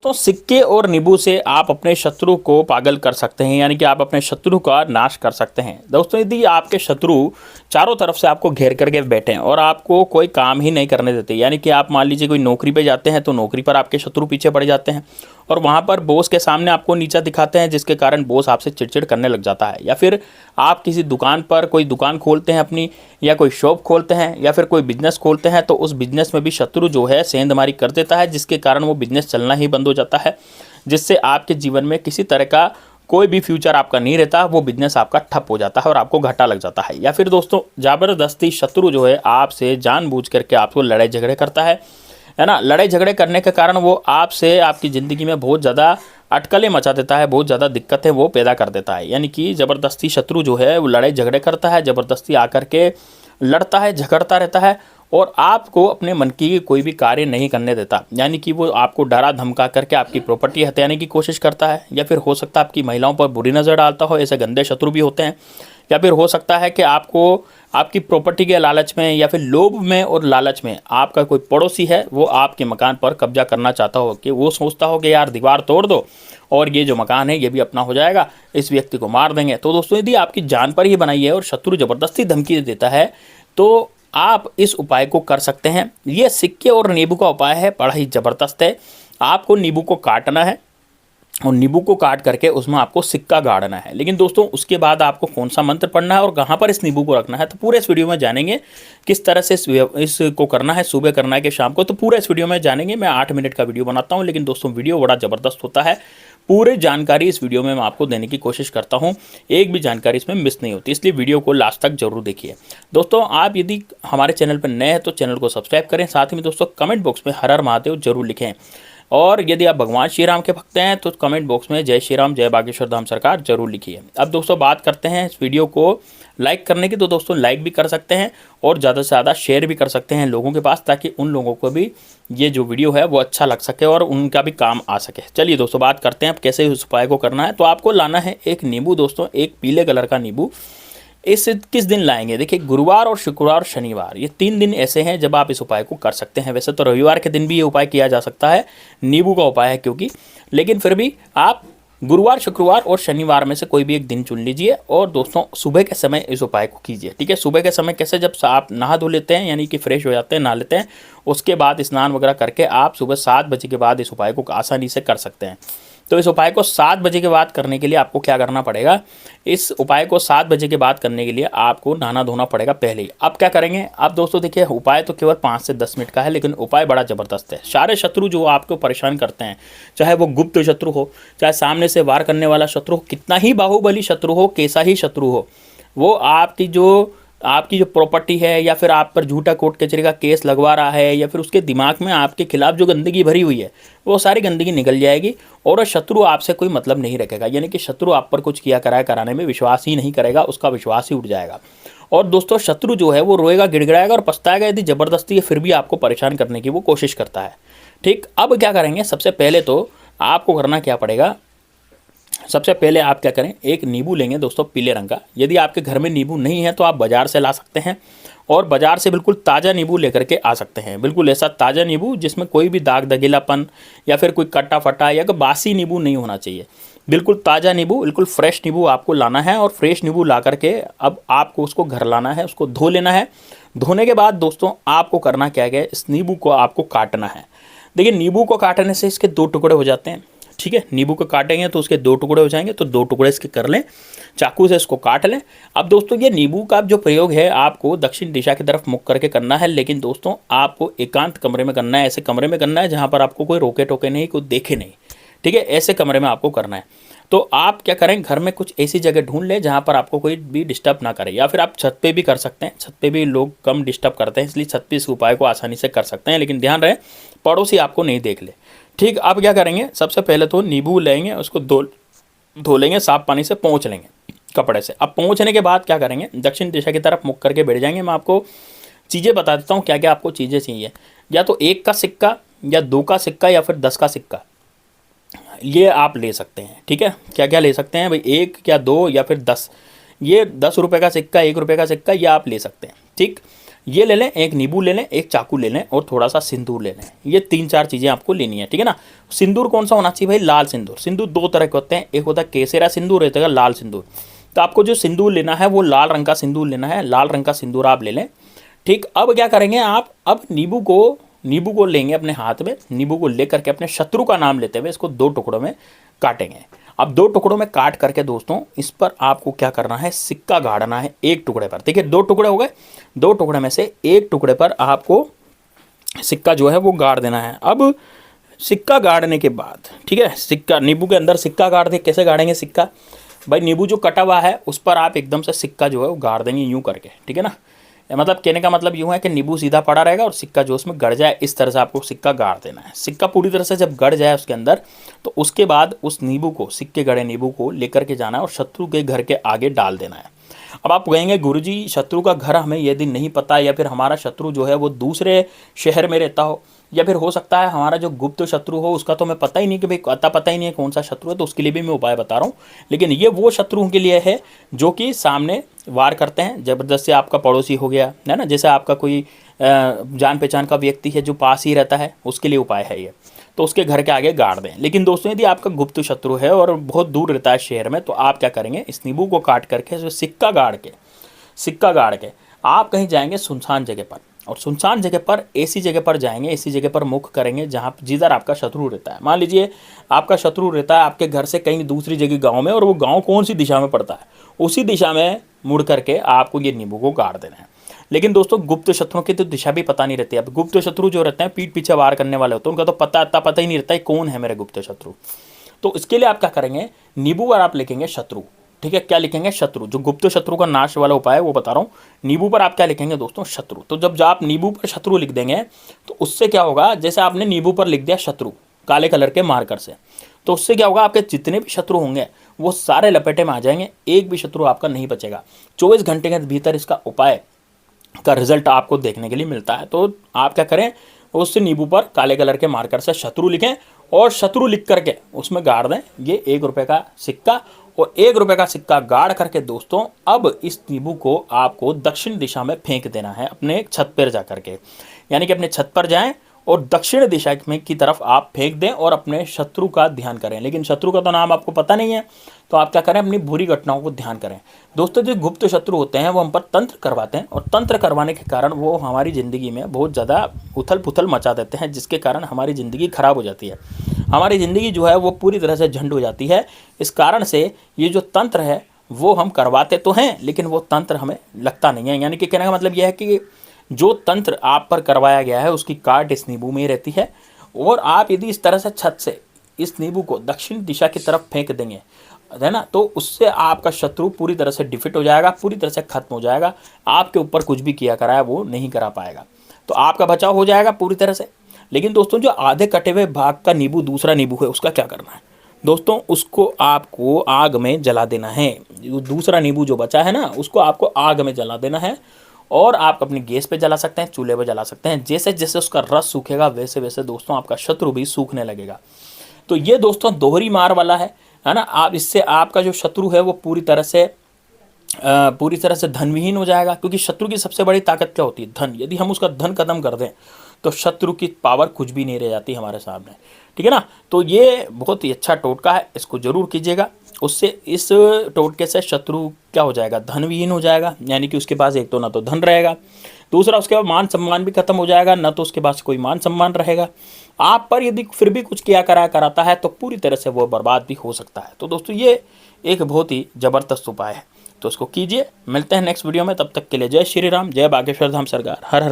तो सिक्के और नींबू से आप अपने शत्रु को पागल कर सकते हैं, यानी कि आप अपने शत्रु का नाश कर सकते हैं। दोस्तों यदि आपके शत्रु चारों तरफ से आपको घेर करके बैठे हैं और आपको कोई काम ही नहीं करने देते, यानी कि आप मान लीजिए कोई नौकरी पे जाते हैं तो नौकरी पर आपके शत्रु पीछे पड़ जाते हैं और वहाँ पर बॉस के सामने आपको नीचा दिखाते हैं, जिसके कारण बॉस आपसे चिड़चिड़ करने लग जाता है। या फिर आप किसी दुकान पर कोई दुकान खोलते हैं अपनी, या कोई शॉप खोलते हैं, या फिर कोई बिजनेस खोलते हैं, तो उस बिजनेस में भी शत्रु जो है सेंधमारी कर देता है, जिसके कारण वो बिजनेस चलना ही बंद हो जाता है, जिससे आपके जीवन में किसी तरह का कोई भी फ्यूचर आपका नहीं रहता, वो बिजनेस आपका ठप हो जाता है और आपको घाटा लग जाता है। या फिर दोस्तों ज़बरदस्ती शत्रु जो है आपसे जानबूझ करके आपको लड़ाई झगड़े करता है ना। लड़ाई झगड़े करने के कारण वो आपसे आपकी ज़िंदगी में बहुत ज़्यादा अटकलें मचा देता है, बहुत ज़्यादा दिक्कतें वो पैदा कर देता है। यानी कि ज़बरदस्ती शत्रु जो है वो लड़ाई झगड़े करता है, ज़बरदस्ती आकर के लड़ता है, झगड़ता रहता है और आपको अपने मन की कोई भी कार्य नहीं करने देता। यानी कि वो आपको डरा धमका करके आपकी प्रॉपर्टी हथियाने की कोशिश करता है, या फिर हो सकता है आपकी महिलाओं पर बुरी नज़र डालता हो, ऐसे गंदे शत्रु भी होते हैं। या फिर हो सकता है कि आपको आपकी प्रॉपर्टी के लालच में या फिर लोभ में और लालच में आपका कोई पड़ोसी है वो आपके मकान पर कब्जा करना चाहता हो, कि वो सोचता हो कि यार दीवार तोड़ दो और ये जो मकान है ये भी अपना हो जाएगा, इस व्यक्ति को मार देंगे। तो दोस्तों यदि आपकी जान पर ही बनाई है और शत्रु ज़बरदस्ती धमकी देता है तो आप इस उपाय को कर सकते हैं। ये सिक्के और नींबू का उपाय है, बड़ा ही ज़बरदस्त है। आपको नींबू को काटना है और नींबू को काट करके उसमें आपको सिक्का गाड़ना है। लेकिन दोस्तों उसके बाद आपको कौन सा मंत्र पढ़ना है और कहाँ पर इस नींबू को रखना है, तो पूरे इस वीडियो में जानेंगे किस तरह से इसको करना है, सुबह करना है कि शाम को, तो पूरे इस वीडियो में जानेंगे। मैं 8 मिनट का वीडियो बनाता हूँ, लेकिन दोस्तों वीडियो बड़ा ज़बरदस्त होता है। पूरी जानकारी इस वीडियो में मैं आपको देने की कोशिश करता हूं, एक भी जानकारी इसमें मिस नहीं होती, इसलिए वीडियो को लास्ट तक जरूर देखिए। दोस्तों आप यदि हमारे चैनल पर नए हैं तो चैनल को सब्सक्राइब करें, साथ ही में दोस्तों कमेंट बॉक्स में हर हर महादेव जरूर लिखें। और यदि आप भगवान श्री राम के भक्त हैं तो कमेंट बॉक्स में जय श्री राम, जय बागेश्वर धाम सरकार जरूर लिखिए। अब दोस्तों बात करते हैं इस वीडियो को लाइक करने की, तो दोस्तों लाइक भी कर सकते हैं और ज़्यादा से ज़्यादा शेयर भी कर सकते हैं लोगों के पास, ताकि उन लोगों को भी ये जो वीडियो है वो अच्छा लग सके और उनका भी काम आ सके। चलिए दोस्तों बात करते हैं अब कैसे इस उपाय को करना है। तो आपको लाना है एक नींबू, दोस्तों एक पीले कलर का नींबू। इस किस दिन लाएंगे, देखिए गुरुवार और शुक्रवार और शनिवार, ये 3 दिन ऐसे हैं जब आप इस उपाय को कर सकते हैं। वैसे तो रविवार के दिन भी ये उपाय किया जा सकता है, नींबू का उपाय है क्योंकि, लेकिन फिर भी आप गुरुवार, शुक्रवार और शनिवार में से कोई भी एक दिन चुन लीजिए और दोस्तों सुबह के समय इस उपाय को कीजिए। ठीक है, सुबह के समय कैसे, जब आप नहा धो लेते हैं यानी कि फ्रेश हो जाते हैं, नहा लेते हैं, उसके बाद स्नान वगैरह करके आप सुबह 7 बजे के बाद इस उपाय को आसानी से कर सकते हैं। तो इस उपाय को 7 बजे के बाद करने के लिए आपको क्या करना पड़ेगा, इस उपाय को 7 बजे के बाद करने के लिए आपको नहाना धोना पड़ेगा पहले ही। अब क्या करेंगे, अब दोस्तों देखिए उपाय तो केवल 5 से 10 मिनट का है, लेकिन उपाय बड़ा ज़बरदस्त है। सारे शत्रु जो आपको परेशान करते हैं, चाहे वो गुप्त शत्रु हो, चाहे सामने से वार करने वाला शत्रु हो, कितना ही बाहुबली शत्रु हो, कैसा ही शत्रु हो, वो आपकी जो प्रॉपर्टी है या फिर आप पर झूठा कोर्ट कचहरी का केस लगवा रहा है, या फिर उसके दिमाग में आपके खिलाफ जो गंदगी भरी हुई है वो सारी गंदगी निकल जाएगी और शत्रु आपसे कोई मतलब नहीं रखेगा। यानी कि शत्रु आप पर कुछ किया कराने में विश्वास ही नहीं करेगा, उसका विश्वास ही उठ जाएगा। और दोस्तों शत्रु जो है वो रोएगा, गिड़गिड़ाएगा और पछताएगा यदि ज़बरदस्ती फिर भी आपको परेशान करने की वो कोशिश करता है। ठीक, अब क्या करेंगे, सबसे पहले तो आपको करना क्या पड़ेगा, सबसे पहले आप क्या करें, एक नींबू लेंगे दोस्तों पीले रंग का। यदि आपके घर में नींबू नहीं है तो आप बाज़ार से ला सकते हैं और बाज़ार से बिल्कुल ताज़ा नींबू लेकर के आ सकते हैं। बिल्कुल ऐसा ताज़ा नींबू जिसमें कोई भी दाग दगीलापन या फिर कोई कट्टा फटा या कोई बासी नींबू नहीं होना चाहिए। बिल्कुल ताज़ा नींबू, बिल्कुल फ्रेश नींबू आपको लाना है और फ्रेश नींबू ला करके अब आपको उसको घर लाना है, उसको धो लेना है। धोने के बाद दोस्तों आपको करना क्या है, इस नींबू को आपको काटना है। देखिए नींबू को काटने से इसके 2 टुकड़े हो जाते हैं। ठीक है, नींबू को काटेंगे तो उसके 2 टुकड़े हो जाएंगे, तो 2 टुकड़े इसके कर लें, चाकू से इसको काट लें। अब दोस्तों ये नींबू का जो प्रयोग है आपको दक्षिण दिशा की तरफ मुख करके करना है, लेकिन दोस्तों आपको एकांत कमरे में करना है, ऐसे कमरे में करना है जहाँ पर आपको कोई रोके टोके नहीं, कोई देखे नहीं। ठीक है, ऐसे कमरे में आपको करना है। तो आप क्या करें, घर में कुछ ऐसी जगह ढूंढ लें जहाँ पर आपको कोई भी डिस्टर्ब ना करे, या फिर आप छत पे भी कर सकते हैं, छत पे भी लोग कम डिस्टर्ब करते हैं, इसलिए छत पे इस उपाय को आसानी से कर सकते हैं, लेकिन ध्यान रहे पड़ोसी आपको नहीं देख ले। ठीक, अब क्या करेंगे, सबसे पहले तो नींबू लेंगे, उसको धो लेंगे, साफ पानी से पोंछ लेंगे कपड़े से। अब पोंछने के बाद क्या करेंगे, दक्षिण दिशा की तरफ मुख करके बैठ जाएंगे। मैं आपको चीज़ें बता देता हूँ क्या क्या आपको चीज़ें चाहिए, या तो 1 का सिक्का या 2 का सिक्का या फिर 10 का सिक्का, ये आप ले सकते हैं। ठीक है, क्या क्या ले सकते हैं भाई, 1 या 2 या फिर 10, ये 10 रुपये का सिक्का, 1 रुपये का सिक्का, ये आप ले सकते हैं। ठीक, ये ले लें, एक नींबू ले लें, एक चाकू ले लें और थोड़ा सा सिंदूर ले लें। ये 3-4 चीज़ें आपको लेनी है, ठीक है ना। सिंदूर कौन सा होना चाहिए भाई? लाल सिंदूर। सिंदूर 2 तरह के होते हैं, एक होता है केसरा सिंदूर, एक होता है लाल सिंदूर। तो आपको जो सिंदूर लेना है वो लाल रंग का सिंदूर लेना है, लाल रंग का सिंदूर आप ले लें। ठीक, अब क्या करेंगे आप, अब नींबू को लेंगे अपने हाथ में, नींबू को लेकर के अपने शत्रु का नाम लेते हुए इसको 2 टुकड़ों में काटेंगे। अब 2 टुकड़ों में काट करके दोस्तों इस पर आपको क्या करना है, सिक्का गाड़ना है एक टुकड़े पर। ठीक है, 2 टुकड़े हो गए, 2 टुकड़े में से एक टुकड़े पर आपको सिक्का जो है वो गाड़ देना है। अब सिक्का गाड़ने के बाद, ठीक है, सिक्का नींबू के अंदर सिक्का गाड़ दे। कैसे गाड़ेंगे सिक्का भाई? नींबू जो कटा हुआ है उस पर आप एकदम से सिक्का जो है वो गाड़ देंगे यूं करके, ठीक है ना। मतलब कहने का मतलब यूं है कि नींबू सीधा पड़ा रहेगा और सिक्का जो उसमें गड़ जाए, इस तरह से आपको सिक्का गाड़ देना है। सिक्का पूरी तरह से जब गड़ जाए उसके अंदर, तो उसके बाद उस नींबू को, सिक्के गड़े नींबू को लेकर के जाना है और शत्रु के घर के आगे डाल देना है। अब आप कहेंगे गुरुजी शत्रु का घर हमें ये दिन नहीं पता, या फिर हमारा शत्रु जो है वो दूसरे शहर में रहता हो, या फिर हो सकता है हमारा जो गुप्त शत्रु हो उसका तो हमें पता ही नहीं कि भाई पता ही नहीं है कौन सा शत्रु है, तो उसके लिए भी मैं उपाय बता रहा हूँ। लेकिन ये वो शत्रुओं के लिए है जो कि सामने वार करते हैं, जबरदस्ती आपका पड़ोसी हो गया है ना, जैसे आपका कोई जान पहचान का व्यक्ति है जो पास ही रहता है, उसके लिए उपाय है ये। तो उसके घर के आगे गाड़ दें। लेकिन दोस्तों यदि आपका गुप्त शत्रु है और बहुत दूर रहता है शहर में, तो आप क्या करेंगे, इस नींबू को काट करके सिक्का गाड़ के आप कहीं जाएंगे सुनसान जगह पर, और सुनसान जगह पर ऐसी जगह पर जाएंगे, ऐसी जगह पर मुख करेंगे जहाँ जिधर आपका शत्रु रहता है। मान लीजिए आपका शत्रु रहता है आपके घर से कहीं दूसरी जगह गांव में, और वो गांव कौन सी दिशा में पड़ता है, उसी दिशा में मुड़ करके आपको ये नींबू को गाड़ देना है। लेकिन दोस्तों गुप्त शत्रुओं की तो दिशा भी पता नहीं रहती। अब गुप्त शत्रु जो रहते हैं पीठ पीछे वार करने वाले होते हैं, उनका तो पता ही नहीं रहता है कौन है मेरे गुप्त शत्रु। तो इसके लिए आप क्या करेंगे, नींबू पर आप लिखेंगे शत्रु। ठीक है, क्या लिखेंगे, शत्रु। जो गुप्त शत्रु का नाश वाला उपाय है वो बता रहा हूँ। नींबू पर आप क्या लिखेंगे दोस्तों, शत्रु। तो जब आप नींबू पर शत्रु लिख देंगे तो उससे क्या होगा, जैसे आपने नींबू पर लिख दिया शत्रु काले कलर के मार्कर से, तो उससे क्या होगा, आपके जितने भी शत्रु होंगे वो सारे लपेटे में आ जाएंगे, एक भी शत्रु आपका नहीं बचेगा। 24 घंटे के भीतर इसका उपाय का रिजल्ट आपको देखने के लिए मिलता है। तो आप क्या करें, उससे नींबू पर काले कलर के मार्कर से शत्रु लिखें और शत्रु लिख करके उसमें गाड़ दें ये 1 रुपये का सिक्का। और 1 रुपये का सिक्का गाड़ करके दोस्तों अब इस नींबू को आपको दक्षिण दिशा में फेंक देना है, अपने छत पर जा करके। यानी कि अपने छत पर जाएं और दक्षिण दिशा में की तरफ आप फेंक दें और अपने शत्रु का ध्यान करें। लेकिन शत्रु का तो नाम आपको पता नहीं है, तो आप क्या करें, अपनी बुरी घटनाओं को ध्यान करें। दोस्तों जो गुप्त शत्रु होते हैं वो हम पर तंत्र करवाते हैं, और तंत्र करवाने के कारण वो हमारी ज़िंदगी में बहुत ज़्यादा उथल पुथल मचा देते हैं, जिसके कारण हमारी ज़िंदगी खराब हो जाती है। हमारी ज़िंदगी जो है वो पूरी तरह से झंड हो जाती है। इस कारण से ये जो तंत्र है वो हम करवाते तो हैं, लेकिन वो तंत्र हमें लगता नहीं है। यानी कि कहने का मतलब यह है कि जो तंत्र आप पर करवाया गया है उसकी काट इस नींबू में ही रहती है। और आप यदि इस तरह से छत से इस नींबू को दक्षिण दिशा की तरफ फेंक देंगे, है ना, तो उससे आपका शत्रु पूरी तरह से डिफिट हो जाएगा, पूरी तरह से खत्म हो जाएगा। आपके ऊपर कुछ भी किया कराया वो नहीं करा पाएगा, तो आपका बचाव हो जाएगा पूरी तरह से। लेकिन दोस्तों जो आधे कटे हुए भाग का नींबू, दूसरा नींबू है, उसका क्या करना है दोस्तों, उसको आपको आग में जला देना है। जो दूसरा नींबू जो बचा है ना, उसको आपको आग में जला देना है। और आप अपनी गैस पे जला सकते हैं, चूल्हे पे जला सकते हैं। जैसे जैसे उसका रस सूखेगा वैसे वैसे दोस्तों आपका शत्रु भी सूखने लगेगा। तो ये दोस्तों दोहरी मार वाला है ना। आप इससे आपका जो शत्रु है वो पूरी तरह से धनविहीन हो जाएगा, क्योंकि शत्रु की सबसे बड़ी ताकत क्या होती है, धन। यदि हम उसका धन खत्म कर दें तो शत्रु की पावर कुछ भी नहीं रह जाती हमारे सामने, ठीक है ना। तो ये बहुत ही अच्छा टोटका है, इसको जरूर कीजिएगा। उससे इस टोटके से शत्रु क्या हो जाएगा, धनविहीन हो जाएगा। यानी कि उसके पास एक तो ना तो धन रहेगा, दूसरा उसके बाद मान सम्मान भी खत्म हो जाएगा, ना तो उसके पास कोई मान सम्मान रहेगा। आप पर यदि फिर भी कुछ किया कराता है तो पूरी तरह से वो बर्बाद भी हो सकता है। तो दोस्तों ये एक बहुत ही ज़बरदस्त उपाय है, तो उसको कीजिए। मिलते हैं नेक्स्ट वीडियो में, तब तक के लिए जय श्री राम, जय बागेश्वर धाम सरकार, हर हर।